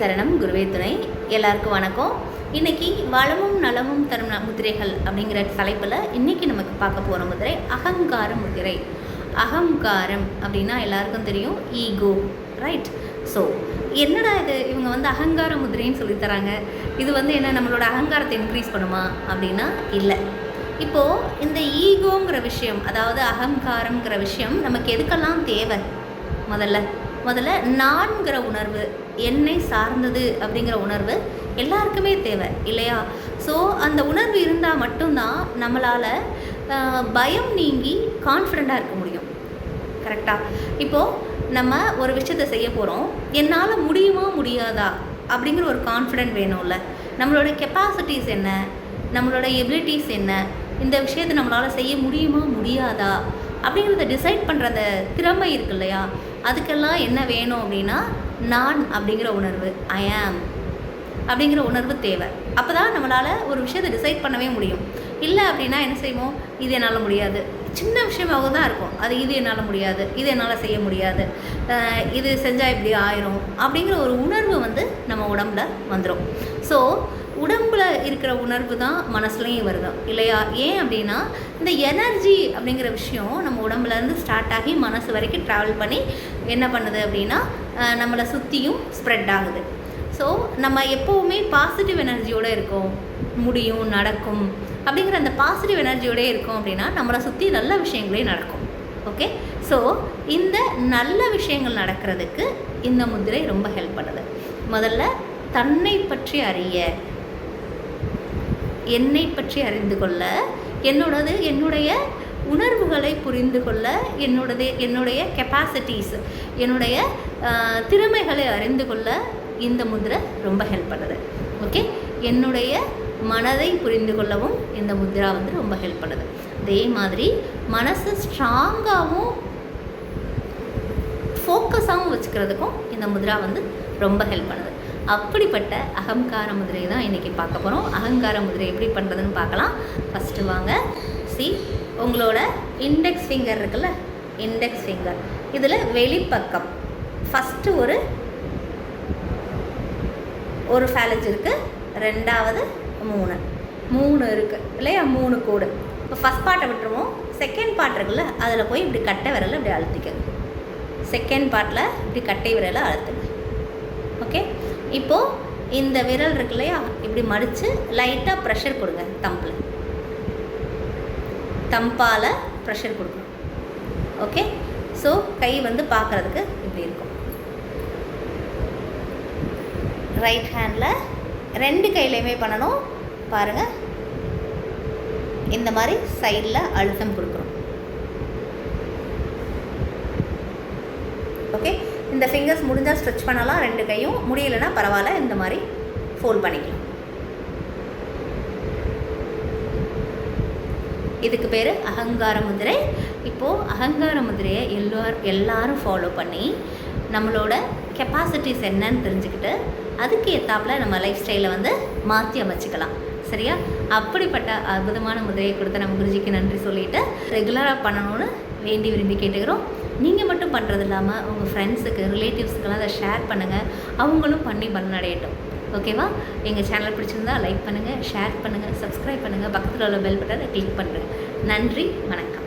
சரணம், குருவே துணை. எல்லாருக்கும் வணக்கம். இன்றைக்கி வளமும் நலமும் தரும் முதிரைகள் அப்படிங்கிற தலைப்பில் இன்றைக்கி நமக்கு பார்க்க போகிற முதிரை அகங்கார முதிரை. அகங்காரம் அப்படின்னா எல்லாருக்கும் தெரியும், ஈகோ, ரைட்? ஸோ என்னடா இது, இவங்க அகங்கார முதிரைன்னு சொல்லித்தராங்க, இது என்ன நம்மளோட அகங்காரத்தை இன்க்ரீஸ் பண்ணுமா அப்படின்னா இல்லை. இப்போது இந்த ஈகோங்கிற விஷயம், அதாவது அகங்காரங்கிற விஷயம் நமக்கு எதுக்கெல்லாம் தேவை? முதல்ல நான்கிற உணர்வு, என்னை சார்ந்தது அப்படிங்கிற உணர்வு எல்லாருக்குமே தேவை இல்லையா? ஸோ அந்த உணர்வு இருந்தால் மட்டும்தான் நம்மளால் பயம் நீங்கி கான்ஃபிடெண்ட்டாக இருக்க முடியும். கரெக்டாக? இப்போது நம்ம ஒரு விஷயத்தை செய்ய போகிறோம், என்னால் முடியுமா முடியாதா அப்படிங்கிற ஒரு கான்ஃபிடென்ட் வேணும்ல. நம்மளோட கெப்பாசிட்டிஸ் என்ன, நம்மளோட எபிலிட்டிஸ் என்ன, இந்த விஷயத்தை நம்மளால் செய்ய முடியுமா முடியாதா அப்படிங்கிறத டிசைட் பண்ணுற அந்த திறமை இருக்கு இல்லையா? அதுக்கெல்லாம் என்ன வேணும் அப்படின்னா, நான் அப்படிங்கிற உணர்வு, ஐ ஆம் அப்படிங்கிற உணர்வு தேவை. அப்போ தான் நம்மளால் ஒரு விஷயத்தை டிசைட் பண்ணவே முடியும். இல்லை அப்படின்னா என்ன செய்வோம், இது என்னால் முடியாது, சின்ன விஷயமாக தான் இருக்கும், அது இது என்னால் முடியாது, இது என்னால் செய்ய முடியாது, இது செஞ்சால் இப்படி ஆயிரும் அப்படிங்கிற ஒரு உணர்வு நம்ம உடம்புல வந்துடும். ஸோ உடம்புல இருக்கிற உணர்வு தான் மனசுலையும் வருது இல்லையா? ஏன் அப்படின்னா, இந்த எனர்ஜி அப்படிங்கிற விஷயம் நம்ம உடம்புலேருந்து ஸ்டார்ட் ஆகி மனசு வரைக்கும் ட்ராவல் பண்ணி என்ன பண்ணுது அப்படின்னா, நம்மளை சுற்றியும் ஸ்ப்ரெட் ஆகுது. ஸோ நம்ம எப்போவுமே பாசிட்டிவ் எனர்ஜியோடு இருக்கோம், முடியும், நடக்கும் அப்படிங்கிற அந்த பாசிட்டிவ் எனர்ஜியோடே இருக்கோம் அப்படின்னா நம்மளை சுற்றி நல்ல விஷயங்களே நடக்கும். ஓகே? ஸோ இந்த நல்ல விஷயங்கள் நடக்கிறதுக்கு இந்த முதிரை ரொம்ப ஹெல்ப் பண்ணுது. முதல்ல தன்னை பற்றி அறிய, என்னை பற்றி அறிந்து கொள்ள, என்னுடைய உணர்வுகளை புரிந்து கொள்ள, என்னுடைய கெப்பாசிட்டிஸ், என்னுடைய திறமைகளை அறிந்து கொள்ள இந்த முதிரை ரொம்ப ஹெல்ப் பண்ணுது. ஓகே? என்னுடைய மனதை புரிந்து கொள்ளவும் இந்த முத்ரா ரொம்ப ஹெல்ப் பண்ணுது. அதே மாதிரி மனசை ஸ்ட்ராங்காகவும் ஃபோக்கஸாகவும் வச்சுக்கிறதுக்கும் இந்த முத்ரா ரொம்ப ஹெல்ப் பண்ணுது. அப்படிப்பட்ட அகங்கார முதிரை தான் இன்றைக்கி பார்க்க போகிறோம். அகங்கார முதிரை எப்படி பண்ணுறதுன்னு பார்க்கலாம். ஃபஸ்ட்டு வாங்க, உங்களோட இண்டெக்ஸ் ஃபிங்கர் இருக்குல்ல, இண்டெக்ஸ் ஃபிங்கர் இதில் வெளிப்பக்கம் ஃபஸ்ட்டு ஒரு ஃபேலஜ் இருக்குது, ரெண்டாவது மூணு இருக்குது இல்லையா? 3 கோடு. இப்போ ஃபஸ்ட் பார்ட்டை விட்டுருவோம். செகண்ட் பார்ட் இருக்குல்ல, அதில் போய் இப்படி கட்டை விரலை இப்படி அழுத்திக்கங்க. செகண்ட் பார்ட்டில் இப்படி கட்டை விரலை அழுத்துங்க. ஓகே? இப்போது இந்த விரல் இருக்கு இல்லையா, இப்படி மடித்து லைட்டாக ப்ரெஷர் கொடுங்க. தம்பால் ப்ரெஷர் கொடுக்கணும். ஓகே? ஸோ கை பார்க்குறதுக்கு இப்படி இருக்கும். ரைட் ஹேண்டில் 2 கையிலையுமே பண்ணணும். பாருங்கள், இந்த மாதிரி சைடில் அழுத்தம் கொடுக்குறோம். ஓகே? இந்த ஃபிங்கர்ஸ் முடிஞ்சால் ஸ்ட்ரெச் பண்ணலாம், 2 கையும். முடியலைன்னா பரவாயில்ல, இந்த மாதிரி ஃபோல்ட் பண்ணிக்கலாம். இதுக்கு பேர் அகங்கார முதிரை. இப்போது அகங்கார முதிரையை எல்லாரும் ஃபாலோ பண்ணி நம்மளோட கெப்பாசிட்டிஸ் என்னன்னு தெரிஞ்சுக்கிட்டு அதுக்கு ஏற்றாப்பில் நம்ம லைஃப் ஸ்டைலை மாற்றி அமைச்சிக்கலாம். சரியா? அப்படிப்பட்ட அற்புதமான முதிரையை கொடுத்த நம்ம குருஜிக்கு நன்றி சொல்லிவிட்டு ரெகுலராக பண்ணணும்னு வேண்டி விரும்பி கேட்டுக்கிறோம். நீங்கள் மட்டும் பண்ணுறது இல்லாமல் உங்கள் ஃப்ரெண்ட்ஸுக்கு, ரிலேட்டிவ்ஸுக்கெல்லாம் அதை ஷேர் பண்ணுங்கள், அவங்களும் பண்ணி பலனடையட்டும். ஓகேவா? எங்கள் சேனல் பிடிச்சிருந்தா லைக் பண்ணுங்கள், ஷேர் பண்ணுங்கள், சப்ஸ்கிரைப் பண்ணுங்கள், பக்கத்தில் உள்ள பெல் பட்டனை கிளிக் பண்ணுங்கள். நன்றி, வணக்கம்.